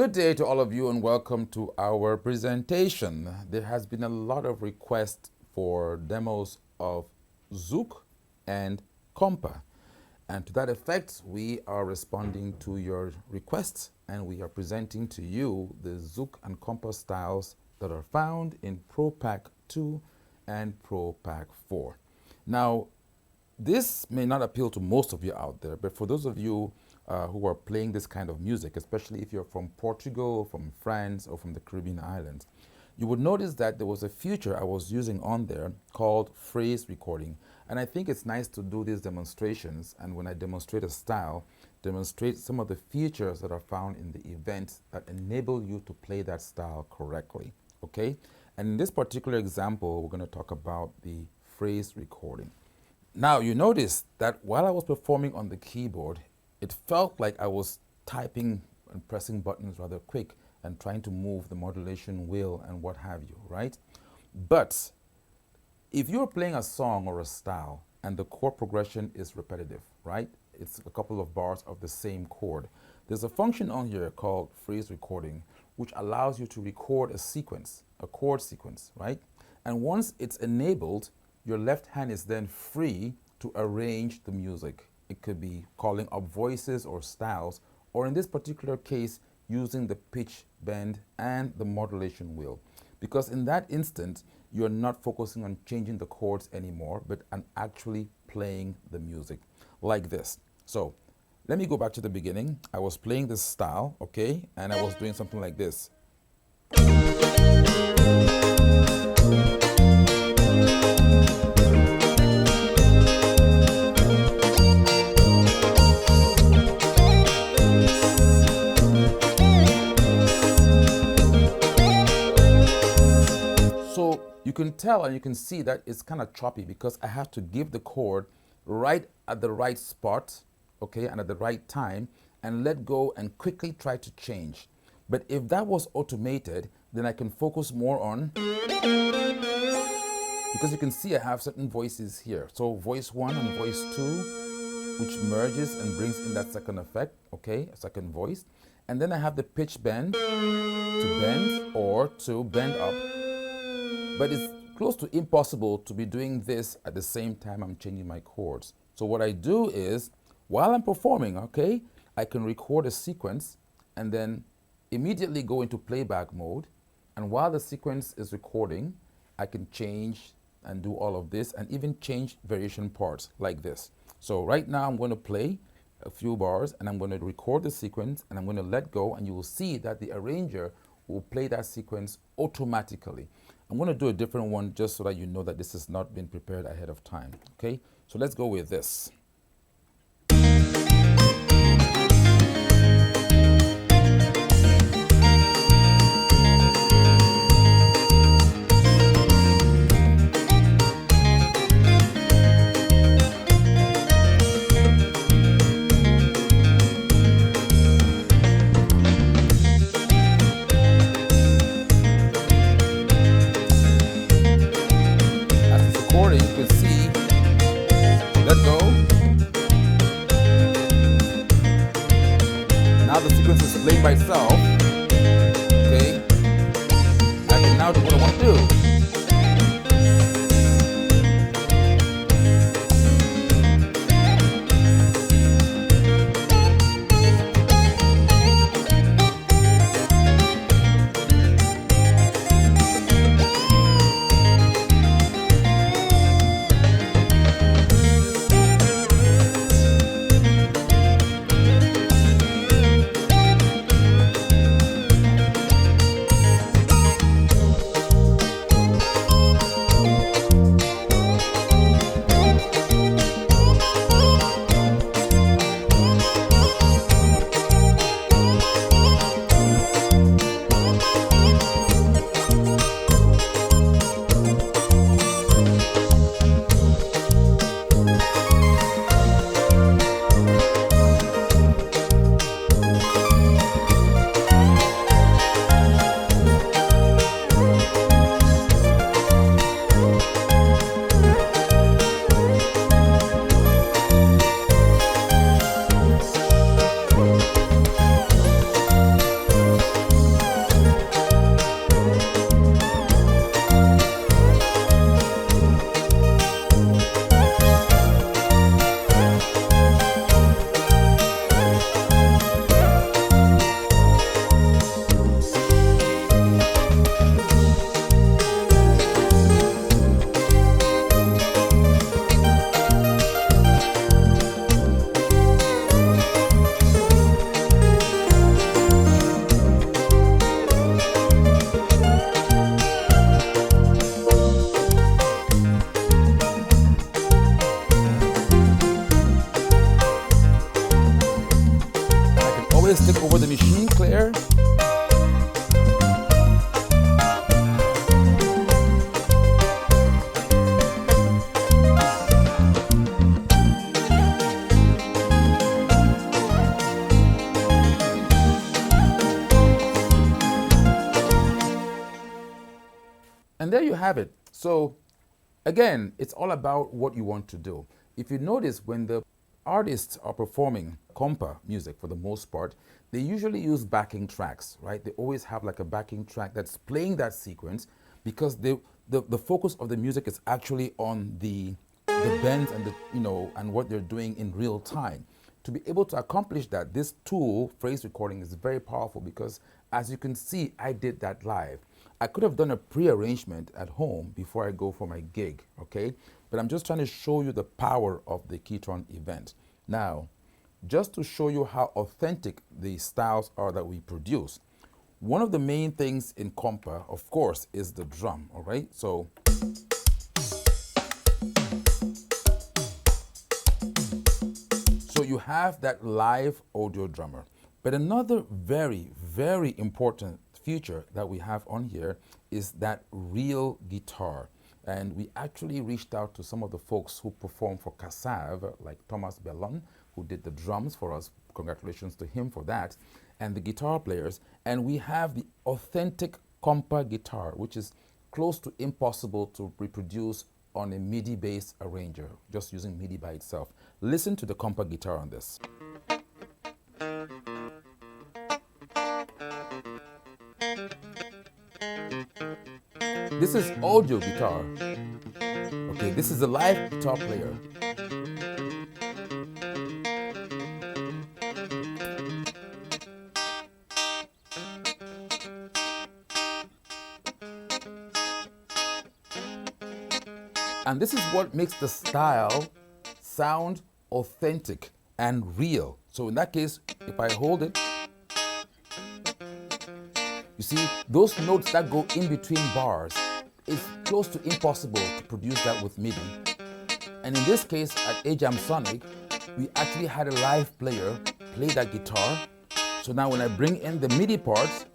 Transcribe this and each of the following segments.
Good day to all of you and welcome to our presentation. There has been a lot of requests for demos of Zouk and Kompa. And to that effect, we are responding to your requests and we are presenting to you the Zouk and Kompa styles that are found in Pro Pack 2 and Pro Pack 4. Now, this may not appeal to most of you out there, but for those of you who are playing this kind of music, especially if you're from Portugal, from France, or from the Caribbean islands, you would notice that there was a feature I was using on there called phrase recording. And I think it's nice to do these demonstrations, and when I demonstrate a style, demonstrate some of the features that are found in the event that enable you to play that style correctly, okay? And in this particular example, we're going to talk about the phrase recording. Now, you notice that while I was performing on the keyboard, it felt like I was typing and pressing buttons rather quick and trying to move the modulation wheel and what have you, right? But if you're playing a song or a style and the chord progression is repetitive, right? It's a couple of bars of the same chord. There's a function on here called phrase recording, which allows you to record a sequence, a chord sequence, right? And once it's enabled, your left hand is then free to arrange the music. It could be calling up voices or styles, or in this particular case, using the pitch bend and the modulation wheel. Because in that instant, you're not focusing on changing the chords anymore, but on actually playing the music like this. So let me go back to the beginning. I was playing this style, okay? And I was doing something like this. You can tell and you can see that it's kind of choppy because I have to give the chord right at the right spot, okay, and at the right time, and let go and quickly try to change. But if that was automated, then I can focus more on, because you can see I have certain voices here. So voice 1 and voice 2, which merges and brings in that second effect, okay, a second voice. And then I have the pitch bend to bend or to bend up. But it's close to impossible to be doing this at the same time I'm changing my chords. So what I do is, while I'm performing, okay, I can record a sequence and then immediately go into playback mode. And while the sequence is recording, I can change and do all of this and even change variation parts like this. So right now I'm going to play a few bars and I'm going to record the sequence and I'm going to let go, and you will see that the arranger will play that sequence automatically. I'm going to do a different one just so that you know that this has not been prepared ahead of time, okay? So let's go with this. You can see, let go. Now the sequence is playing by itself. Okay. I can now do what I want to do. always take over the machine, Claire. And there you have it. So again, it's all about what you want to do. If you notice, when the artists are performing Kompa music, for the most part, they usually use backing tracks, right? They always have like a backing track that's playing that sequence, because the focus of the music is actually on the bends and and what they're doing in real time. To be able to accomplish that, this tool, phrase recording, is very powerful, because as you can see, I did that live. I could have done a pre-arrangement at home before I go for my gig, okay? But I'm just trying to show you the power of the Ketron event. Now, just to show you how authentic the styles are that we produce, one of the main things in Kompa, of course, is the drum, all right? So you have that live audio drummer. But another very, very important feature that we have on here is that real guitar. And we actually reached out to some of the folks who perform for Kassav, like Thomas Bellon, who did the drums for us. Congratulations to him for that. And the guitar players. And we have the authentic Kompa guitar, which is close to impossible to reproduce on a MIDI-based arranger, just using MIDI by itself. Listen to the Kompa guitar on this. This is audio guitar. Okay, this is a live guitar player. And this is what makes the style sound authentic and real. So in that case, if I hold it, you see, those notes that go in between bars, it's close to impossible to produce that with MIDI. And in this case, at AJAM Sonic, we actually had a live player play that guitar. So now when I bring in the MIDI parts,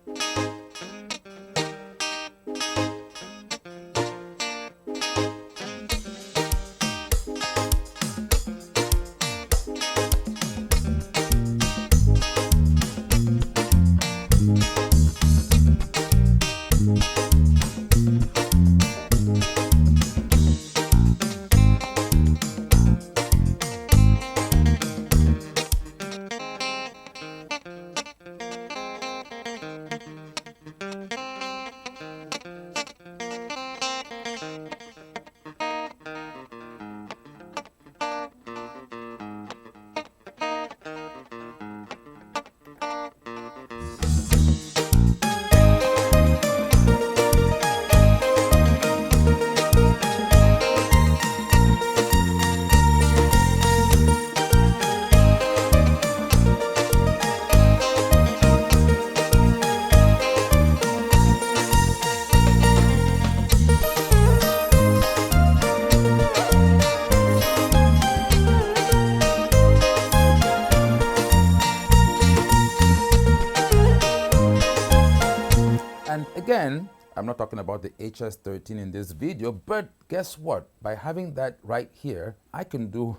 and again, I'm not talking about the HS13 in this video, but guess what? By having that right here, I can do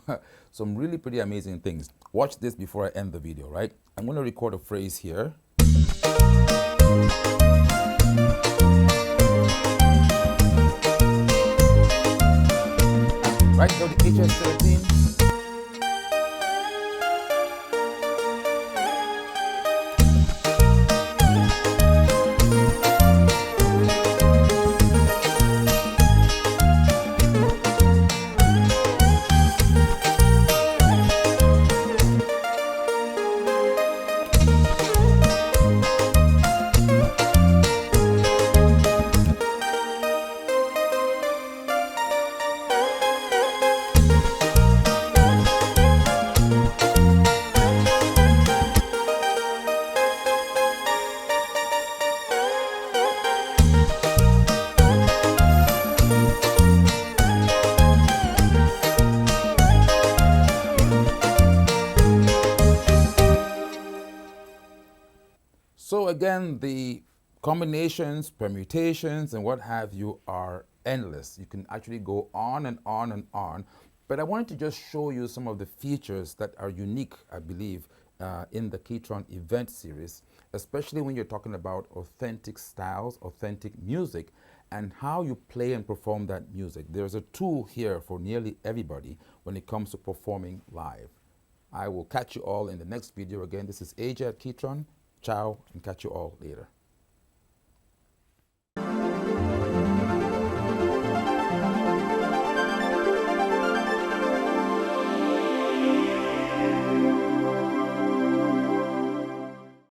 some really pretty amazing things. Watch this before I end the video, right? I'm going to record a phrase here. Right now, the HS13. So again, the combinations, permutations, and what have you are endless. You can actually go on and on and on. But I wanted to just show you some of the features that are unique, I believe, in the Ketron event series, especially when you're talking about authentic styles, authentic music, and how you play and perform that music. There's a tool here for nearly everybody when it comes to performing live. I will catch you all in the next video. Again, this is AJ at Ketron. Ciao, and catch you all later.